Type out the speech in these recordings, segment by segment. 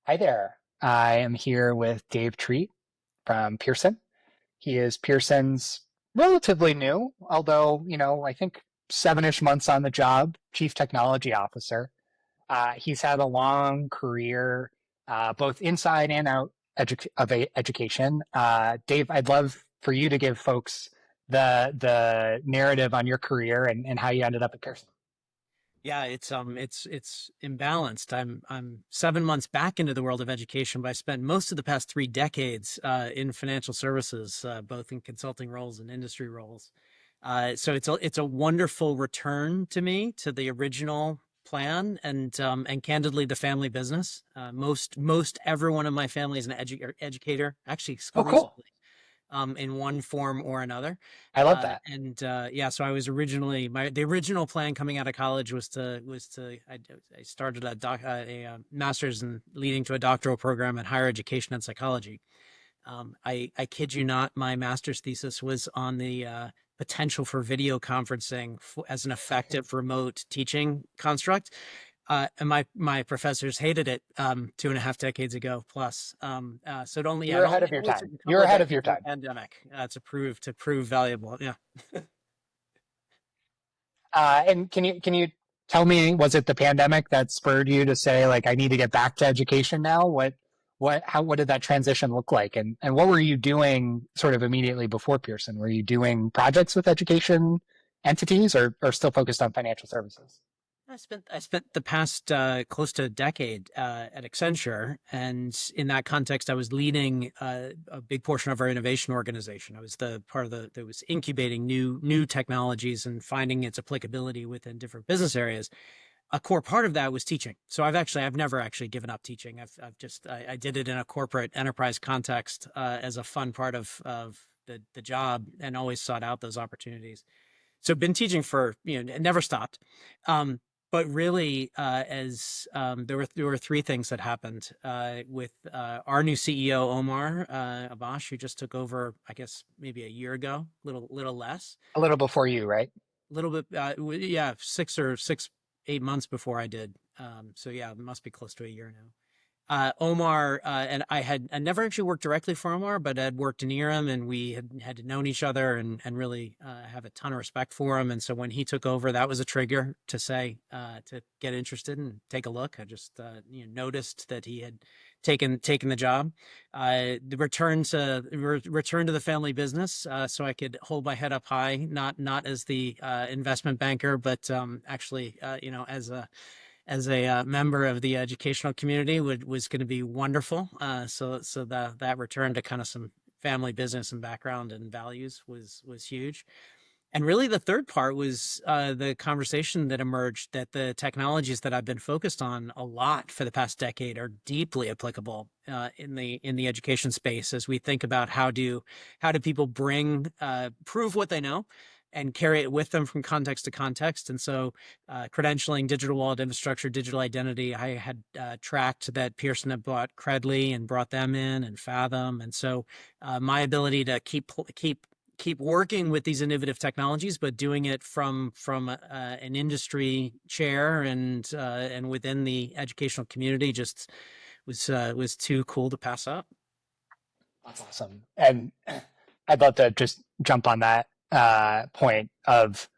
Hi there. I am here with Dave Treat from Pearson. He is Pearson's relatively new, although, I think 7-ish months on the job, Chief Technology Officer. He's had a long career, both inside and out education. Dave, I'd love for you to give folks the narrative on your career and how you ended up at Pearson. Yeah, it's imbalanced. I'm 7 months back into the world of education, but I spent most of the past 3 decades in financial services, both in consulting roles and industry roles. So it's a wonderful return to me to the original plan and candidly the family business. Most everyone in my family is an educator, actually Oh, cool. exclusively in one form or another. I love that. Yeah, so I was originally the original plan coming out of college I started a master's and leading to a doctoral program in higher education and psychology. I kid you not, my master's thesis was on the potential for video conferencing as an effective remote teaching construct. And my professors hated it 2.5 decades ago plus. So You're ahead of it your only took time. a couple You're of ahead of your decades of the time. pandemic to prove valuable. Yeah. And can you tell me, was it the pandemic that spurred you to say, like, I need to get back to education now? What did that transition look like? And what were you doing sort of immediately before Pearson? Were you doing projects with education entities or still focused on financial services? I spent the past close to a decade at Accenture, and in that context, I was leading a big portion of our innovation organization. I was the part of the that was incubating new technologies and finding its applicability within different business areas. A core part of that was teaching. So I've never actually given up teaching. I did it in a corporate enterprise context as a fun part of the job, and always sought out those opportunities. So been teaching for, never stopped. Um, but really, as there were three things that happened with our new CEO Omar Abash, who just took over, I guess maybe a year ago, little less, A little before you, right? a little bit, yeah, 6 or 8 months before I did. So yeah, it must be close to a year now. Omar and I never actually worked directly for Omar, but I'd worked near him, and we had known each other and really have a ton of respect for him. And so when he took over, that was a trigger to say to get interested and take a look. I just noticed that he had taken the job. The return to the family business, so I could hold my head up high, not as the investment banker, but actually as a member of the educational community was going to be wonderful. So that return to kind of some family business and background and values was huge. And really, the third part was the conversation that emerged that the technologies that I've been focused on a lot for the past decade are deeply applicable in the education space as we think about how do people prove what they know and carry it with them from context to context. And so, credentialing, digital wallet infrastructure, digital identity, I had tracked that Pearson had bought Credly and brought them in and Fathom, and so my ability to keep working with these innovative technologies, but doing it from an industry chair and within the educational community just was too cool to pass up. That's awesome. And I'd love to just jump on that point of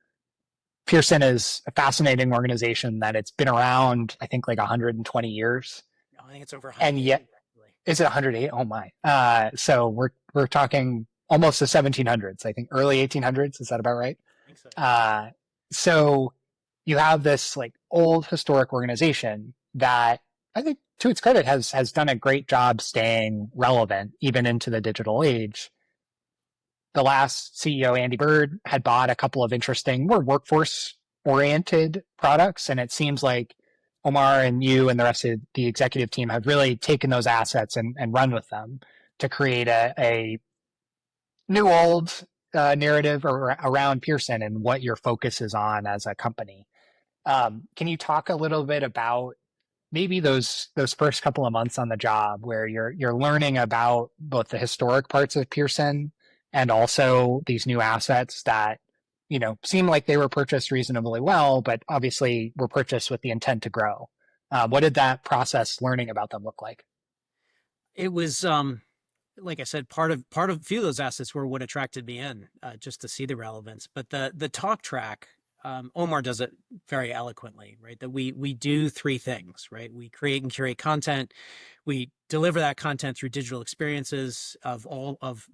Pearson is a fascinating organization that it's been around, I think, like 120 years. I think it's over And yet, 180 actually. is it 108? Oh my. So we're talking almost the 1700s, I think early 1800s. Is that about right? I think so. Yeah. Uh, so you have this like old historic organization that I think to its credit has done a great job staying relevant even into the digital age. The last CEO, Andy Bird, had bought a couple of interesting, more workforce oriented products. And it seems like Omar and you and the rest of the executive team have really taken those assets and run with them to create a new old narrative around Pearson and what your focus is on as a company. Can you talk a little bit about maybe those first couple of months on the job where you're learning about both the historic parts of Pearson and also these new assets that seem like they were purchased reasonably well, but obviously were purchased with the intent to grow. What did that process learning about them look like? It was like I said, part of a few of those assets were what attracted me in, just to see the relevance. But the talk track, Omar does it very eloquently, right? That we do three things, right? We create and curate content, we deliver that content through digital experiences of all of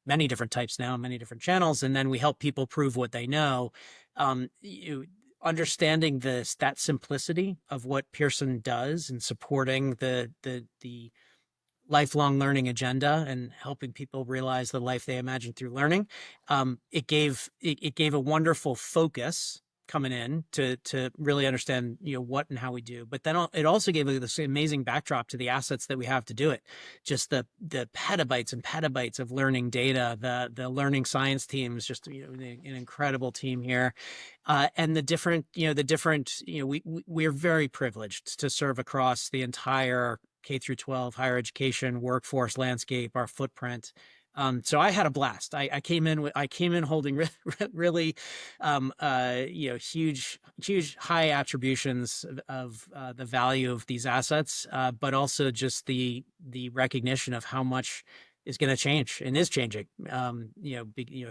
many different types now, many different channels, and then we help people prove what they know. You understanding that simplicity of what Pearson does and supporting the lifelong learning agenda and helping people realize the life they imagine through learning. It gave a wonderful focus coming in to really understand what and how we do. But then it also gave this amazing backdrop to the assets that we have to do it. Just the petabytes and petabytes of learning data, the learning science teams, just an incredible team here. And we're very privileged to serve across the entire K through 12 higher education workforce landscape, our footprint. So I had a blast. I came in holding really, huge high attributions of the value of these assets, but also just the recognition of how much is going to change and is changing,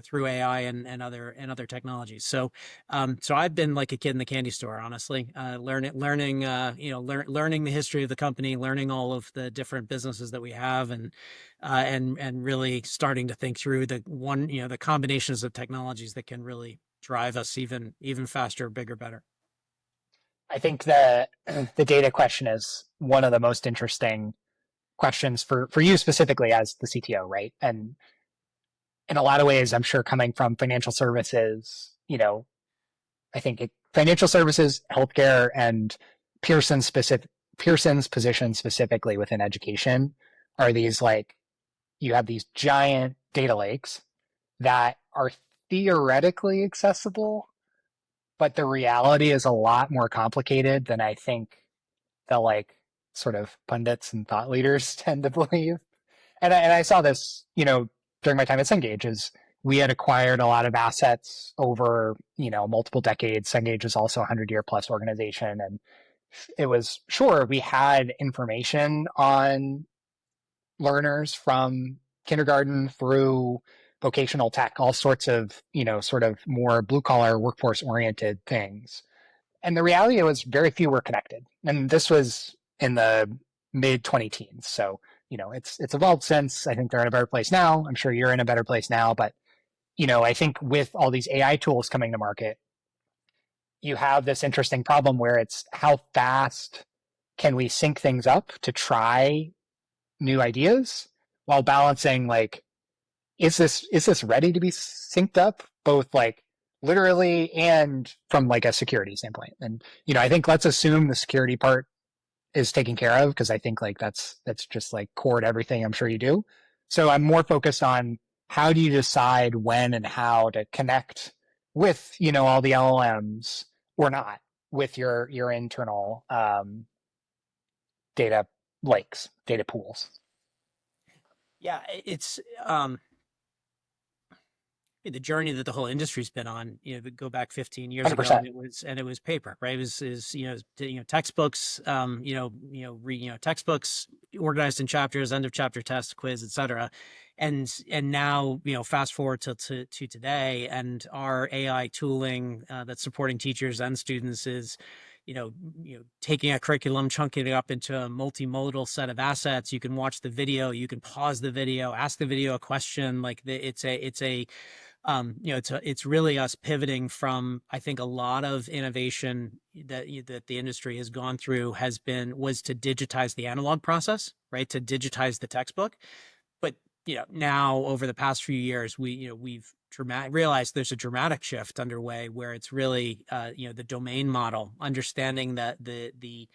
through AI and other technologies. So I've been like a kid in the candy store, honestly, learning the history of the company, learning all of the different businesses that we have, and really starting to think through the combinations of technologies that can really drive us even faster, bigger, better. I think the data question is one of the most interesting questions for you specifically as the CTO, right? And in a lot of ways, I'm sure coming from financial services, I think financial services, healthcare, and Pearson's position specifically within education are these like you have these giant data lakes that are theoretically accessible, but the reality is a lot more complicated than I think the like sort of pundits and thought leaders tend to believe. And I saw this, during my time at Cengage is we had acquired a lot of assets over, multiple decades. Cengage is also a 100-year plus organization. And it was sure we had information on learners from kindergarten through vocational tech, all sorts of, sort of more blue collar workforce oriented things. And the reality was very few were connected. And this was in the mid 20 teens. So, it's evolved since. I think they're in a better place now. I'm sure you're in a better place now. But, I think with all these AI tools coming to market, you have this interesting problem where it's how fast can we sync things up to try new ideas while balancing like is this ready to be synced up both like literally and from like a security standpoint. And I think let's assume the security part is taken care of because I think like that's just like core to everything I'm sure you do. So I'm more focused on how do you decide when and how to connect with all the LLMs or not with your internal data lakes, data pools. Yeah, it's the journey that the whole industry's been on. Go back 15 years ago, and 100%. it was paper, right? It was is textbooks, textbooks organized in chapters, end of chapter test, quiz, etc. And now fast forward to today, and our AI tooling that's supporting teachers and students is taking a curriculum, chunking it up into a multimodal set of assets. You can watch the video, you can pause the video, ask the video a question. Like it's really us pivoting from, I think, a lot of innovation that the industry has gone through was to digitize the analog process, right? To digitize the textbook. But now over the past few years, we've realized there's a dramatic shift underway where it's really the domain model, understanding that the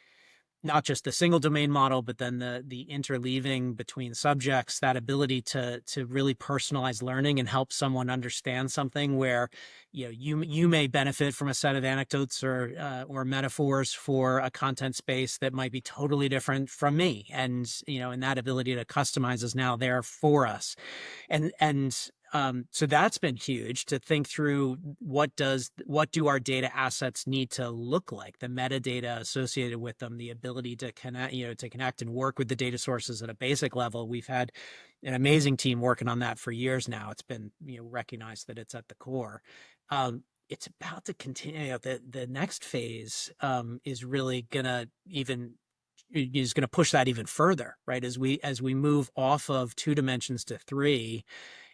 not just the single domain model, but then the interleaving between subjects, that ability to really personalize learning and help someone understand something where you may benefit from a set of anecdotes or metaphors for a content space that might be totally different from me, and that ability to customize is now there for us, and So that's been huge to think through what do our data assets need to look like, the metadata associated with them, the ability to connect and work with the data sources at a basic level. We've had an amazing team working on that for years now. It's been recognized that it's at the core. It's about to continue. The next phase is really gonna push that even further, right? As we move off of 2 dimensions to 3,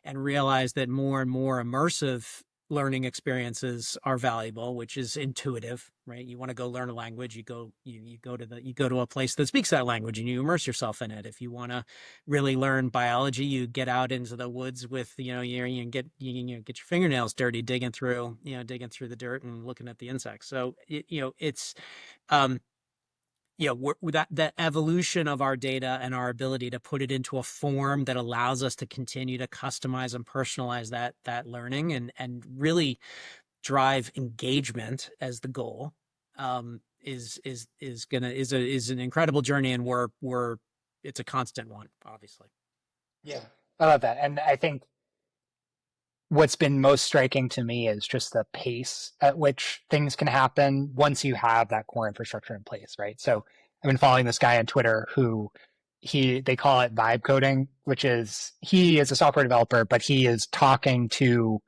and realize that more and more immersive learning experiences are valuable, which is intuitive, right? You want to go learn a language, you go to a place that speaks that language and you immerse yourself in it. If you want to really learn biology, you get out into the woods with get your fingernails dirty digging through the dirt and looking at the insects. So it's um that evolution of our data and our ability to put it into a form that allows us to continue to customize and personalize that learning and really drive engagement as the goal is an incredible journey, and we're it's a constant one, obviously. Yeah, I love that. And I think what's been most striking to me is just the pace at which things can happen once you have that core infrastructure in place, right? So I've been following this guy on Twitter who they call it vibe coding, which is he is a software developer, but he is talking to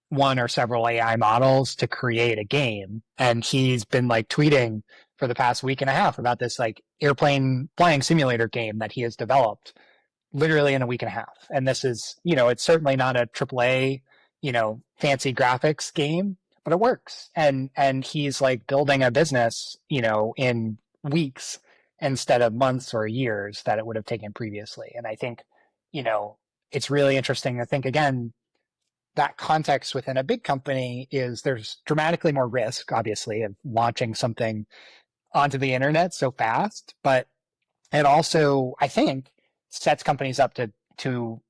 one or several AI models to create a game. And he's been like tweeting for the past week and a half about this like airplane flying simulator game that he has developed literally in a week and a half. And this is, it's certainly not a AAA, fancy graphics game, but it works. And he's like building a business, in weeks instead of months or years that it would have taken previously. And I think, it's really interesting to think again, that context within a big company is there's dramatically more risk, obviously, of launching something onto the internet so fast, but it also, I think, sets companies up to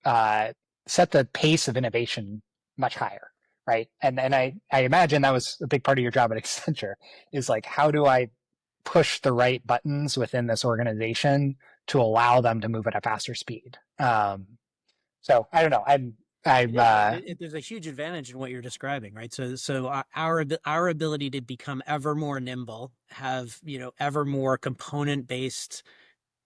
uh, set the pace of innovation much higher, right? And I imagine that was a big part of your job at Accenture is like, how do I push the right buttons within this organization to allow them to move at a faster speed? So I don't know. It I've is. There's a huge advantage in what you're describing, right? So our ability to become ever more nimble, have ever more component based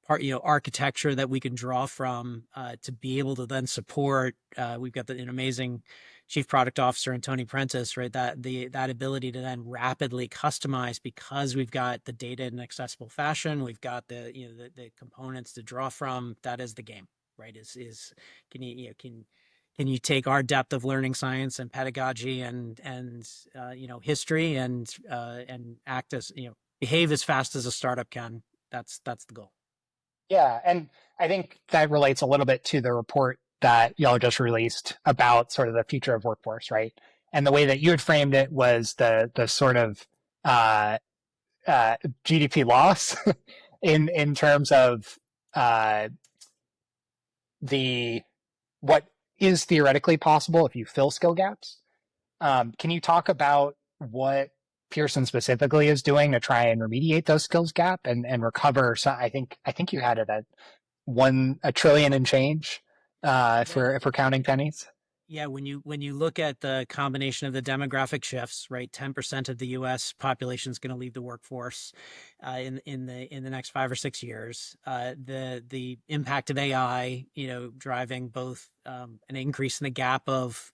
architecture that we can draw from to be able to then support. We've got an amazing chief product officer in Tony Prentice, right? That ability to then rapidly customize because we've got the data in an accessible fashion. We've got the components to draw from. That is the game, right? Is can can you take our depth of learning science and pedagogy and history and act as behave as fast as a startup can. That's the goal. Yeah, and I think that relates a little bit to the report that y'all just released about sort of the future of workforce, right? And the way that you had framed it was the sort of uh, GDP loss in terms of uh, the what is theoretically possible if you fill skill gaps. Can you talk about what Pearson specifically is doing to try and remediate those skills gap and recover? So I think you had it at a trillion and change Yeah. for counting pennies. Yeah, when you look at the combination of the demographic shifts, right, 10% of the U.S. population is going to leave the workforce in the next 5 or 6 years. The impact of AI, driving both an increase in the gap of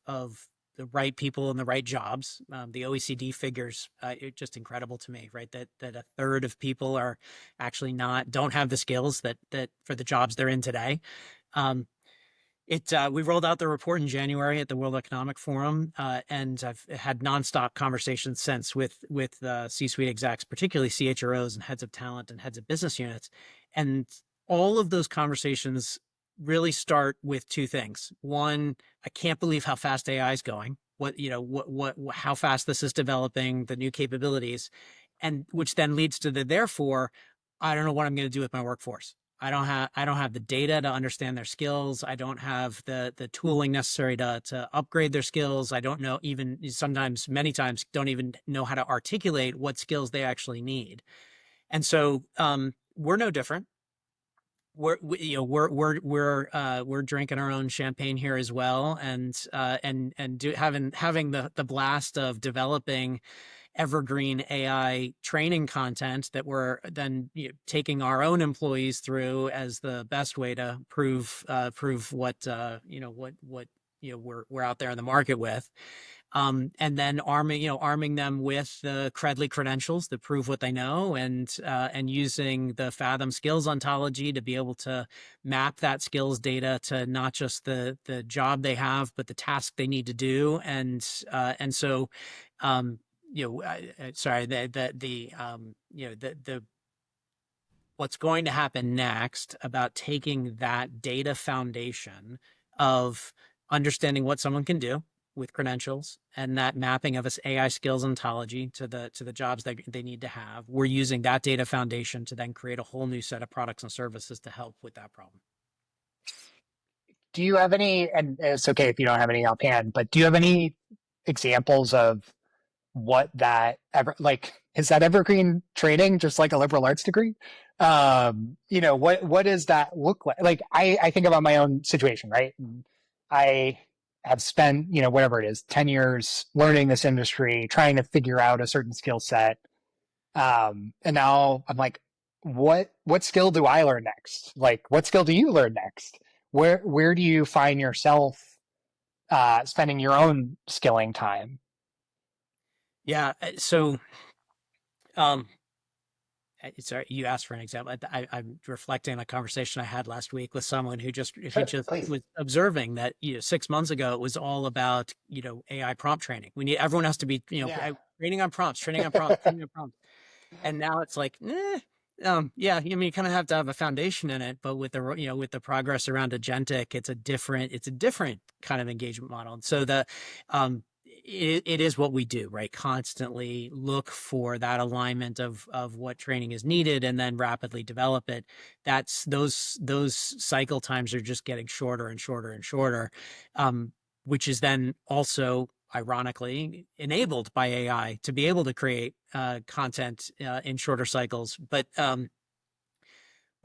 the right people in the right jobs. The OECD figures, it's just incredible to me, right? That a third of people are actually don't have the skills that for the jobs they're in today. Um, we rolled out the report in January at the World Economic Forum, and I've had nonstop conversations since with C-suite execs, particularly CHROs and heads of talent and heads of business units, and all of those conversations really start with two things. One, I can't believe how fast AI is going. How fast this is developing, the new capabilities, and which then leads to therefore, I don't know what I'm going to do with my workforce. I don't have the data to understand their skills. I don't have the tooling necessary to upgrade their skills. I don't know, even sometimes, many times, don't even know how to articulate what skills they actually need. And so we're no different. we're drinking our own champagne here as well, and having the blast of developing evergreen AI training content that we're then taking our own employees through as the best way to prove what we're out there in the market with. And then arming them with the Credly credentials that prove what they know, and using the Fathom skills ontology to be able to map that skills data to not just the job they have, but the task they need to do. And so, sorry, the what's going to happen next about taking that data foundation of understanding what someone can do with credentials and that mapping of this AI skills ontology to the jobs that they need to have. We're using that data foundation to then create a whole new set of products and services to help with that problem. Do you have any, and it's okay if you don't have any offhand, but do you have any examples of what that ever, like, is that evergreen training just like a liberal arts degree? What does that look like? Like, I think about my own situation, right? I have spent, whatever it is, 10 years learning this industry, trying to figure out a certain skill set. And now I'm like, what skill do I learn next? Like, what skill do you learn next? Where do you find yourself spending your own skilling time? Yeah. So, um, sorry, you asked for an example. I'm reflecting on a conversation I had last week with someone who just Sure, please. was observing that 6 months ago it was all about AI prompt training. Everyone has to be Yeah. training on prompts, training on prompts, training on prompts, and now it's like, yeah, I mean, you kind of have to have a foundation in it, but with the progress around agentic, it's a different kind of engagement model. And so it is what we do, right? Constantly look for that alignment of what training is needed and then rapidly develop it. That's those cycle times are just getting shorter and shorter and shorter, which is then also ironically enabled by AI to be able to create content in shorter cycles. But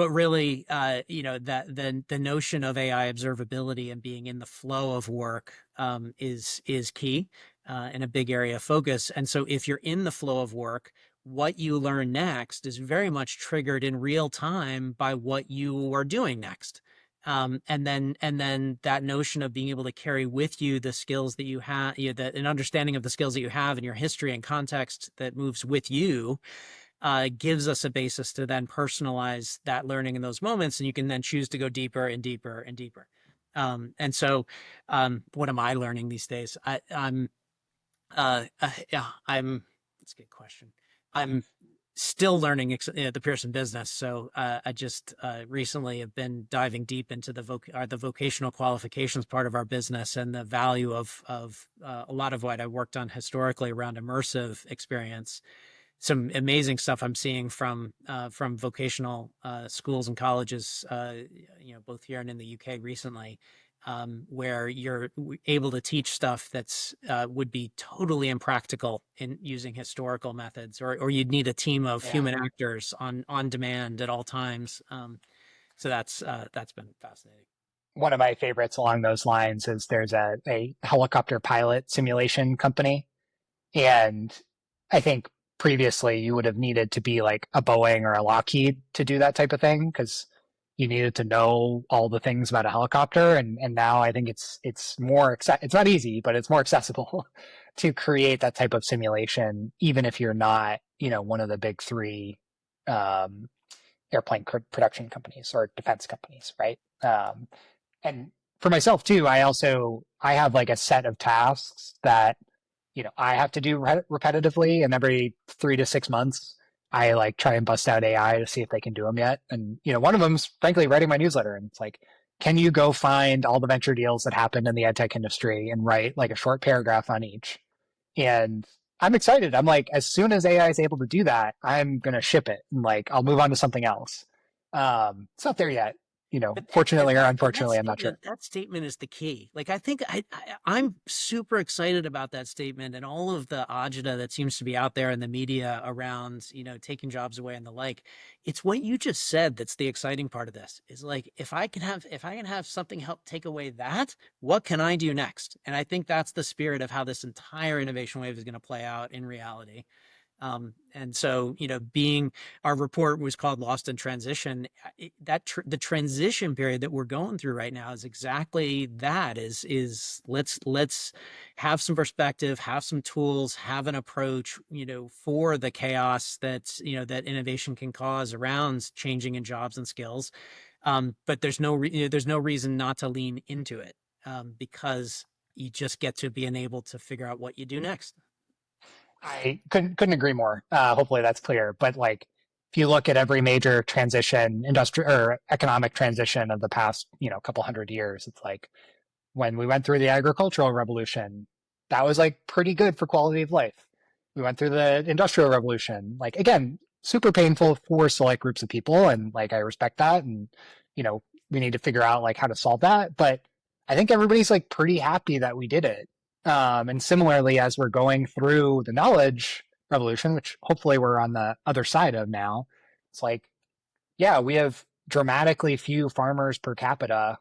really, that the notion of AI observability and being in the flow of work is key and a big area of focus. And so, if you're in the flow of work, what you learn next is very much triggered in real time by what you are doing next. And then that notion of being able to carry with you the skills that you have, an understanding of the skills that you have in your history and context that moves with you, gives us a basis to then personalize that learning in those moments, and you can then choose to go deeper and deeper and deeper. And so, what am I learning these days? Yeah, that's a good question. I'm still learning the Pearson business. So I just recently have been diving deep into the vocational qualifications part of our business and the value of a lot of what I worked on historically around immersive experience. Some amazing stuff I'm seeing from vocational schools and colleges, both here and in the UK recently, where you're able to teach stuff that's would be totally impractical in using historical methods, or you'd need a team of Yeah. human actors on demand at all times. So that's been fascinating. One of my favorites along those lines is there's a helicopter pilot simulation company. And I think previously you would have needed to be like a Boeing or a Lockheed to do that type of thing because you needed to know all the things about a helicopter. And now I think it's more, it's not easy, but it's more accessible to create that type of simulation, even if you're not, one of the big three um, airplane production companies or defense companies, right? And for myself too, I have like a set of tasks that I have to do repetitively, and every 3 to 6 months I like try and bust out AI to see if they can do them yet. And one of them's frankly writing my newsletter, and it's like, can you go find all the venture deals that happened in the ed tech industry and write like a short paragraph on each? And I'm excited. I'm like, as soon as AI is able to do that, I'm gonna ship it, and like I'll move on to something else. It's not there yet, fortunately or And that unfortunately, I'm not sure. statement is the key. Like, I think I'm super excited about that statement and all of the agita that seems to be out there in the media around, taking jobs away and the like. It's what you just said that's the exciting part of this. Is like, if I can have something help take away that, what can I do next? And I think that's the spirit of how this entire innovation wave is going to play out in reality. And so, being our report was called Lost in Transition. The transition period that we're going through right now is exactly that. Is let's have some perspective, have some tools, have an approach, for the chaos that innovation can cause around changing in jobs and skills. But there's no reason not to lean into it, because you just get to being able to figure out what you do next. I couldn't agree more. Hopefully that's clear. But like, if you look at every major transition, industrial or economic transition of the past, couple hundred years, it's like when we went through the agricultural revolution, that was like pretty good for quality of life. We went through the industrial revolution, like again, super painful for select groups of people, and like I respect that, and you know we need to figure out like how to solve that. But I think everybody's like pretty happy that we did it. And similarly, as we're going through the knowledge revolution, which hopefully we're on the other side of now, it's like, yeah, we have dramatically few farmers per capita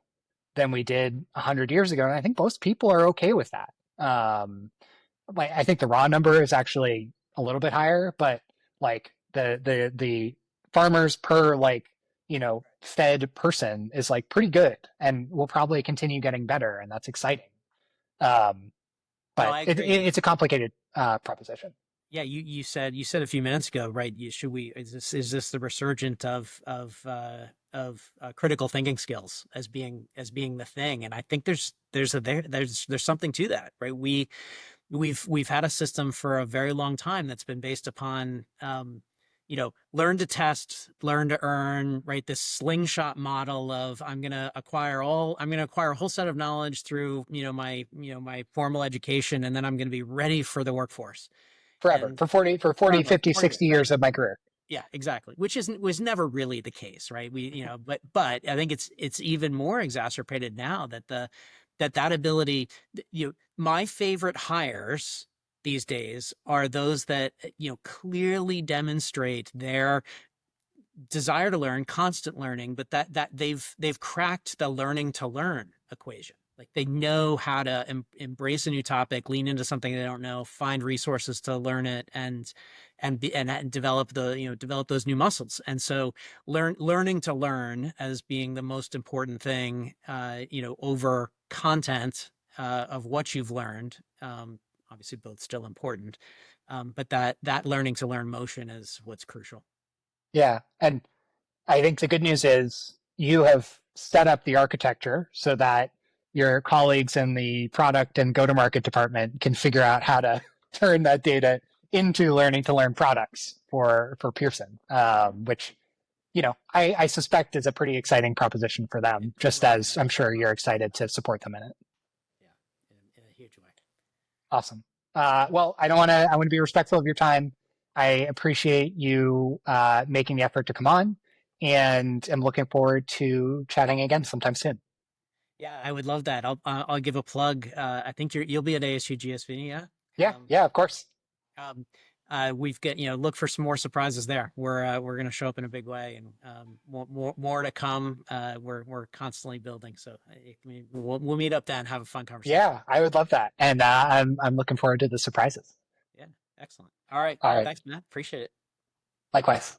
than we did 100 years ago. And I think most people are okay with that. Like I think the raw number is actually a little bit higher, but like the farmers per like, fed person is like pretty good and will probably continue getting better. And that's exciting. Um, No, but I agree. it's a complicated proposition. Yeah, you said a few minutes ago, right? Should we is this the resurgent of critical thinking skills as being the thing? And I think there's something to that, right? We've had a system for a very long time that's been based upon learn to test, learn to earn, right? This slingshot model of I'm going to acquire a whole set of knowledge through my formal education, and then I'm going to be ready for the workforce. Forever And for 40, for 40, forever, 50, 40 years, 60 right? years of my career. Yeah, exactly. Which was never really the case, right? But I think it's even more exacerbated now that ability, my favorite hires these days are those that, clearly demonstrate their desire to learn, constant learning, but that they've cracked the learning to learn equation. Like, they know how to embrace a new topic, lean into something they don't know, find resources to learn it, and develop develop those new muscles. And so learning to learn as being the most important thing, over content of what you've learned. Obviously, both still important, but that learning to learn motion is what's crucial. Yeah. And I think the good news is you have set up the architecture so that your colleagues in the product and go to market department can figure out how to turn that data into learning to learn products for Pearson, which, I suspect is a pretty exciting proposition for them, It just will be as very I'm exciting. sure you're excited to support them in it. Yeah, in a huge way. Awesome. Well, I want to be respectful of your time. I appreciate you making the effort to come on, and am looking forward to chatting again sometime soon. Yeah, I would love that. I'll give a plug. I think you'll be at ASU GSV, yeah. Yeah, yeah, of course. Um, we've got look for some more surprises there. We're going to show up in a big way, and more to come. We're constantly building, so we'll meet up then, have a fun conversation. Yeah, I would love that, and I'm looking forward to the surprises. Yeah, excellent. All right, All right, thanks, Matt. Appreciate it. likewise.